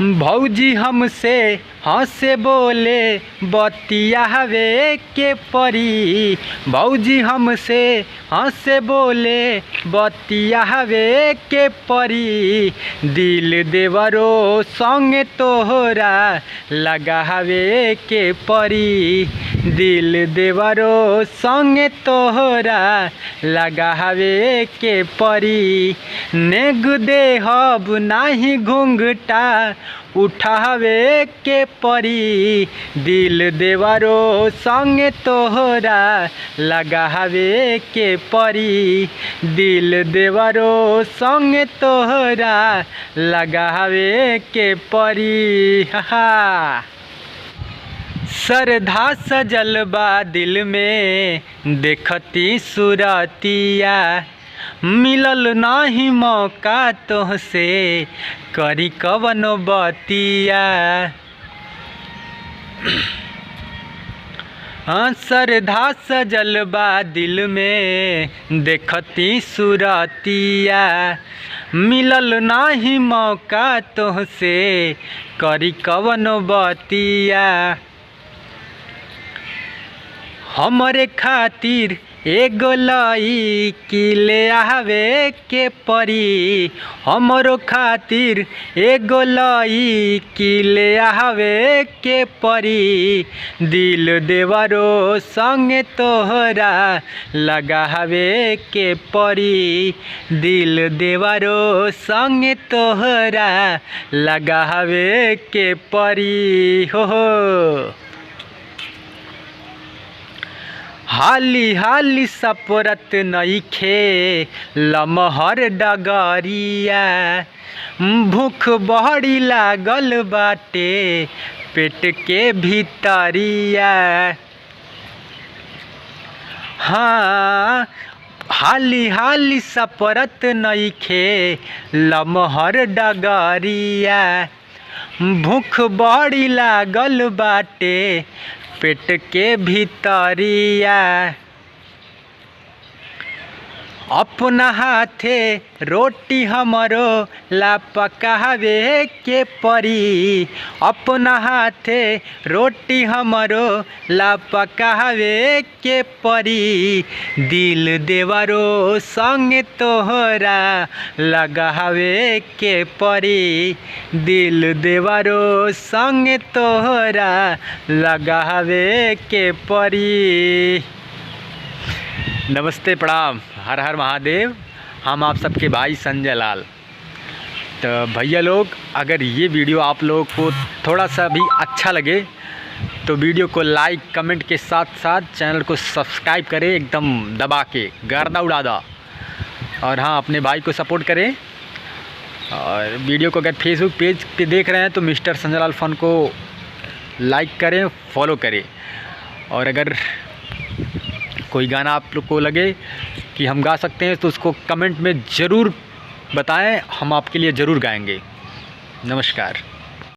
भौजी हमसे हंसे बोले बतियावे के परी। भौजी हमसे हंसे बोले बतियावे के परी। दिल देवरो संगे तोहरा लगावे के परी। दिल देवरो संगे तोहरा लगावे के परी। नेग देहब नाही घुंघटा उठावे के परी। दिल देवरो संगे तोहरा लगावे के परी। दिल देवरो संगे तोहरा लगावे के परी। हा श्रद्धा सजल बा दिल में देखती सुरतिया। मिलल नाही मौका तोहसे करी कवनो बतिया। श्रद्धा सजल बा दिल में देखती सुरतिया। मिलल नाही मौका तोहसे करी कवनो बतिया। हमरे खातिर एगो लईकी ले आवे के परी। हमरो खातिर एगो लईकी ले आवे के परी। दिल देवरो संगे तोहरा लगावे के परी। दिल देवरो संगे तोहरा लगावे के परी। हो हाली हाली सपरत नइखे लमहर डगरिया। भूख बड़ी लागल बाटे पेट के भीतरिया। हाँ हाली हाली सपरत नइखे लमहर डगरिया। भूख बड़ी लागल बाटे पेट के भीतरिया। अपना हाथे रोटी हमरो ला पकावे के परी। अपना हाथे रोटी हमरो ला पकावे के परी। दिल देवरो संगे तोहरा लगावे के परी। दिल देवरो संगे तोहरा लगावे के परी। नमस्ते प्रणाम, हर हर महादेव। हम आप सबके भाई संजय लाल। तो भैया लोग, अगर ये वीडियो आप लोगों को थोड़ा सा भी अच्छा लगे तो वीडियो को लाइक कमेंट के साथ साथ चैनल को सब्सक्राइब करें, एकदम दबा के गर्दा उड़ा दो। और हाँ, अपने भाई को सपोर्ट करें। और वीडियो को अगर फेसबुक पेज पे देख रहे हैं तो मिस्टर संजय लाल फन को लाइक करें, फॉलो करें। और अगर कोई गाना आप लोग को लगे कि हम गा सकते हैं तो उसको कमेंट में ज़रूर बताएं, हम आपके लिए ज़रूर गाएंगे। नमस्कार।